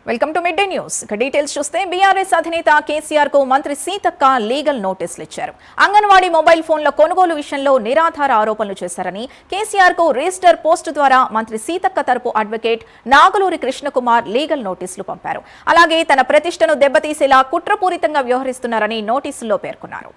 Welcome to mid day news. Details చూస్తే BRS అధినేత కేసీఆర్ కు మంత్రి సీతక్క లీగల్ నోటీసులు ఇచ్చారు. అంగన్వాడీ మొబైల్ ఫోన్ల కొనుగోలు విషయంలో నిరాధార ఆరోపణలు చేశారని కేసీఆర్ కు రిజిస్టర్ పోస్టు ద్వారా మంత్రి సీతక్క తరపు అడ్వకేట్ నాగలూరి కృష్ణకుమార్ లీగల్ నోటీసులు పంపారు. అలాగే తన ప్రతిష్టను దెబ్బతీసేలా కుట్రపూరితంగా వ్యవహరిస్తున్నారని నోటీసుల్లో పేర్కొన్నారు.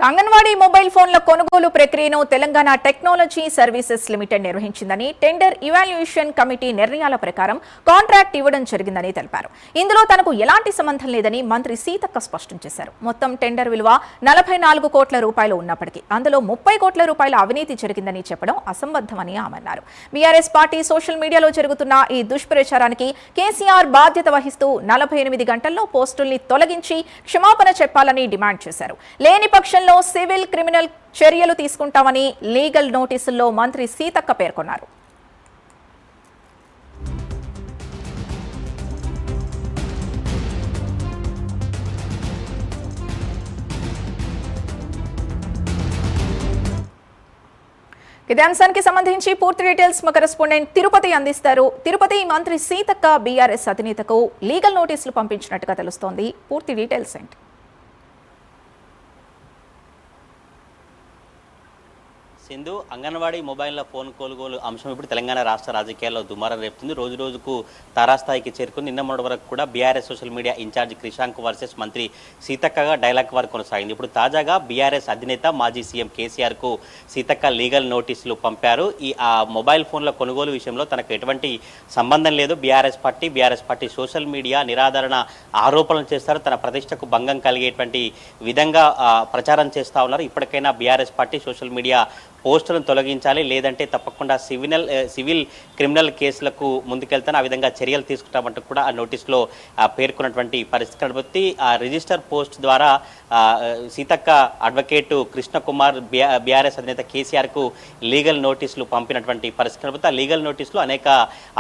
అంగన్వాడీ మొబైల్ ఫోన్ల కొనుగోలు ప్రక్రియను తెలంగాణ టెక్నాలజీ సర్వీసెస్ లిమిటెడ్ నిర్వహించిందని, టెండర్ ఇవాల్యుయేషన్ కమిటీ నిర్ణయాల ప్రకారం కాంట్రాక్ట్ ఇవ్వడం జరిగిందని తెలిపారు. ఇందులో తనకు ఎలాంటి సంబంధం లేదని మంత్రి సీతక్క స్పష్టం చేశారు. మొత్తం టెండర్ విలువ 44 కోట్ల రూపాయలు ఉన్నప్పటికీ అందులో 30 కోట్ల రూపాయల అవినీతి జరిగిందని చెప్పడం అసంబద్ధమని ఆమె అన్నారు. బీఆర్ఎస్ పార్టీ సోషల్ మీడియాలో జరుగుతున్న ఈ దుష్ప్రచారానికి కేసీఆర్ బాధ్యత వహిస్తూ 48 గంటల్లో పోస్టుల్ని తొలగించి క్షమాపణ చెప్పాలని డిమాండ్ చేశారు. లేని పక్షంలో సివిల్, క్రిమినల్ చర్యలు తీసుకుంటామని లీగల్ నోటీసుల్లో మంత్రి సీతక్క పేర్కొన్నారు. ఇదే అంశానికి సంబంధించి పూర్తి డీటెయిల్స్ మా కరెస్పాండెంట్ తిరుపతి అందిస్తారు. తిరుపతి, మంత్రి సీతక్క బీఆర్ఎస్ అధినేతకు లీగల్ నోటీసులు పంపించినట్టుగా తెలుస్తోంది. పూర్తి డీటెయిల్స్ ఏంటి? సింధు, అంగన్వాడీ మొబైల్ల ఫోన్ కొనుగోలు అంశం ఇప్పుడు తెలంగాణ రాష్ట్ర రాజకీయాల్లో దుమారం రేపుతుంది. రోజు రోజుకు తారాస్థాయికి చేరుకుంది. నిన్న మొన్నటి వరకు కూడా BRS social media incharge Krishank versus మంత్రి సీతక్కగా డైలాగ్ వార్ కొనసాగింది. ఇప్పుడు తాజాగా బీఆర్ఎస్ అధినేత మాజీ సీఎం కేసీఆర్ కు సీతక్క లీగల్ నోటీసులు పంపారు. ఈ మొబైల్ ఫోన్ల కొనుగోలు విషయంలో తనకు ఎటువంటి సంబంధం లేదు, బీఆర్ఎస్ పార్టీ సోషల్ మీడియా నిరాధారణ ఆరోపణలు చేస్తారు, తన ప్రతిష్టకు భంగం కలిగేటువంటి విధంగా ప్రచారం చేస్తూ ఉన్నారు. ఇప్పటికైనా బీఆర్ఎస్ పార్టీ సోషల్ మీడియా పోస్టులను తొలగించాలి, లేదంటే తప్పకుండా సివిల్ క్రిమినల్ కేసులకు ముందుకెళ్తాను, ఆ విధంగా చర్యలు తీసుకుంటామంటూ కూడా ఆ నోటీసులో పేర్కొన్నటువంటి పరిస్థితి కనబడుతుంది. ఆ రిజిస్టర్ పోస్ట్ ద్వారా సీతక్క అడ్వకేటు కృష్ణకుమార్ బీఆర్ఎస్ అధినేత కేసీఆర్కు లీగల్ నోటీసులు పంపినటువంటి పరిస్థితి కనబడుతుంది. ఆ లీగల్ నోటీసులో అనేక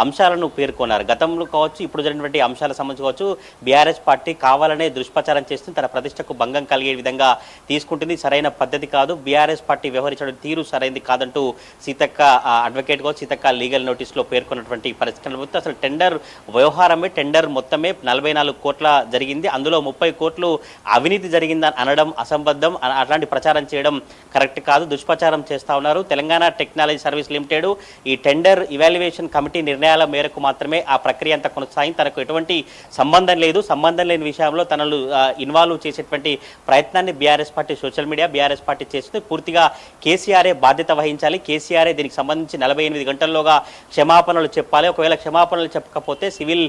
అంశాలను పేర్కొన్నారు. గతంలో కావచ్చు, ఇప్పుడు జరిగినటువంటి అంశాలకు సంబంధించి కావచ్చు, బీఆర్ఎస్ పార్టీ కావాలనే దుష్ప్రచారం చేస్తుంది, తన ప్రతిష్టకు భంగం కలిగే విధంగా తీసుకుంటుంది, సరైన పద్ధతి కాదు, బీఆర్ఎస్ పార్టీ వ్యవహరించడం తీరు సరైంది కాదంటూ సీతక్క అడ్వకేట్ గా సీతక్క లీగల్ నోటీసులో పేర్కొన్నటువంటి పరిస్థితి కనబడుతుంది. అసలు టెండర్ వ్యవహారమే, టెండర్ మొత్తమే 44 కోట్ల జరిగింది, అందులో 30 కోట్లు అవినీతి జరిగిందని అనడం అసంబద్ధం, అట్లాంటి ప్రచారం చేయడం కరెక్ట్ కాదు, దుష్ప్రచారం చేస్తా ఉన్నారు. తెలంగాణ టెక్నాలజీ సర్వీస్ లిమిటెడ్ ఈ టెండర్ ఇవాల్యుయేషన్ కమిటీ నిర్ణయాల మేరకు మాత్రమే ఆ ప్రక్రియ అంతా కొనసాగింది. తనకు ఎటువంటి సంబంధం లేదు, సంబంధం లేని విషయంలో తనను ఇన్వాల్వ్ చేసేటువంటి ప్రయత్నాన్ని BRS party social media BRS party చేస్తుంది. పూర్తిగా కేసీఆర్ బాధ్యత వహించాలి, కేసీఆర్ దీనికి సంబంధించి 48 గంటల్లోగా క్షమాపణలు చెప్పాలి, ఒకవేళ క్షమాపణలు చెప్పకపోతే సివిల్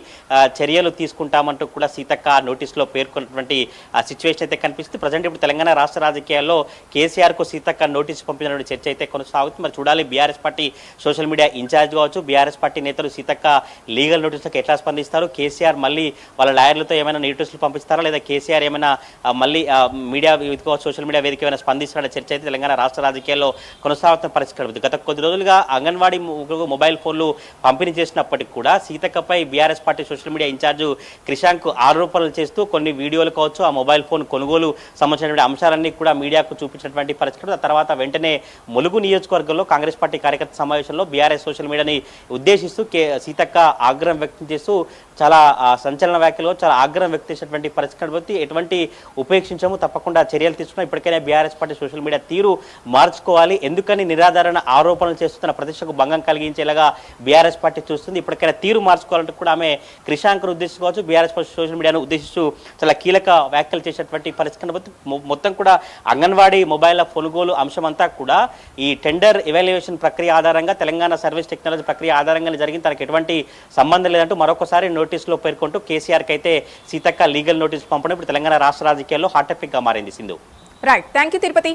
చర్యలు తీసుకుంటామంటూ కూడా సీతక్క నోటీసులో పేర్కొన్నటువంటి సిచ్యువేషన్ అయితే కనిపిస్తుంది. ప్రజెంట్ ఇప్పుడు తెలంగాణ రాష్ట్ర రాజకీయాల్లో కేసీఆర్ కు సీతక్క నోటీసు పంపినటువంటి చర్చ అయితే కొనసాగుతుంది. మరి చూడాలి BRS party social media incharge కావచ్చు, బీఆర్ఎస్ పార్టీ నేతలు సీతక్క లీగల్ నోటీసులకు ఎట్లా స్పందిస్తారు, కేసీఆర్ మళ్ళీ వాళ్ళ లాయర్లతో ఏమైనా నోటీసులు పంపిస్తారా, లేదా కేసీఆర్ ఏమైనా మళ్ళీ మీడియా సోషల్ మీడియా వేదిక ఏమైనా స్పందిస్తారనే చర్చ అయితే తెలంగాణ రాష్ట్ర రాజకీయాల్లో కొనసాగుతున్న పరిస్థితి కలుగుతుంది. గత కొద్ది రోజులుగా అంగన్వాడీ మొబైల్ ఫోన్లు పంపిణీ చేసినప్పటికీ కూడా సీతక్కపై BRS party social media incharge Krishank ఆరోపణలు చేస్తూ కొన్ని వీడియోలు కావచ్చు, ఆ మొబైల్ ఫోన్ కొనుగోలు సంబంధించినటువంటి అంశాలన్నీ కూడా మీడియాకు చూపించినటువంటి పరిస్థితి. ఆ తర్వాత వెంటనే ములుగు నియోజకవర్గంలో కాంగ్రెస్ పార్టీ కార్యకర్త సమావేశంలో బీఆర్ఎస్ సోషల్ మీడియాని ఉద్దేశిస్తూ సీతక్క ఆగ్రహం వ్యక్తం చేస్తూ చాలా సంచలన వ్యాఖ్యలు, చాలా ఆగ్రహం వ్యక్తం చేసినటువంటి పరిస్థితి కనబడుతుంది. ఎటువంటి ఉపేక్షించము, తప్పకుండా చర్యలు తీసుకున్నాం, ఇప్పటికైనా బీఆర్ఎస్ పార్టీ సోషల్ మీడియా తీరు మార్చుకోవాలి. ఎందుకని నిరాధారణ ఆరోపణలు చేస్తున్న ప్రతిష్టకు భంగం కలిగించేలాగా బీఆర్ఎస్ పార్టీ చూస్తుంది. ఇప్పటికైనా తీరు మార్చుకోవాలంటూ కూడా ఆమె క్రిషాంక్ను ఉద్దేశించుకోవచ్చు, బీఆర్ఎస్ సోషల్ మీడియాను ఉద్దేశిస్తూ చాలా కీలక వ్యాఖ్యలు చేసేటువంటి పరిస్థితి మొత్తం కూడా అంగన్వాడీ మొబైల్ కొనుగోలు అంశం అంతా కూడా ఈ టెండర్ ఎవాల్యుయేషన్ ప్రక్రియ ఆధారంగా తెలంగాణ సర్వీస్ టెక్నాలజీ ప్రక్రియ ఆధారంగా జరిగింది. తనకు ఎటువంటి సంబంధం లేదంటూ మరొకసారి నోటీసులో పేర్కొంటూ కేసీఆర్కి అయితే సీతక్క లీగల్ నోటీస్ పంపడం ఇప్పుడు తెలంగాణ రాష్ట్ర రాజకీయాల్లో హాట్ టాపిక్గా మారింది. Sindhu. Right, thank you Tirupati.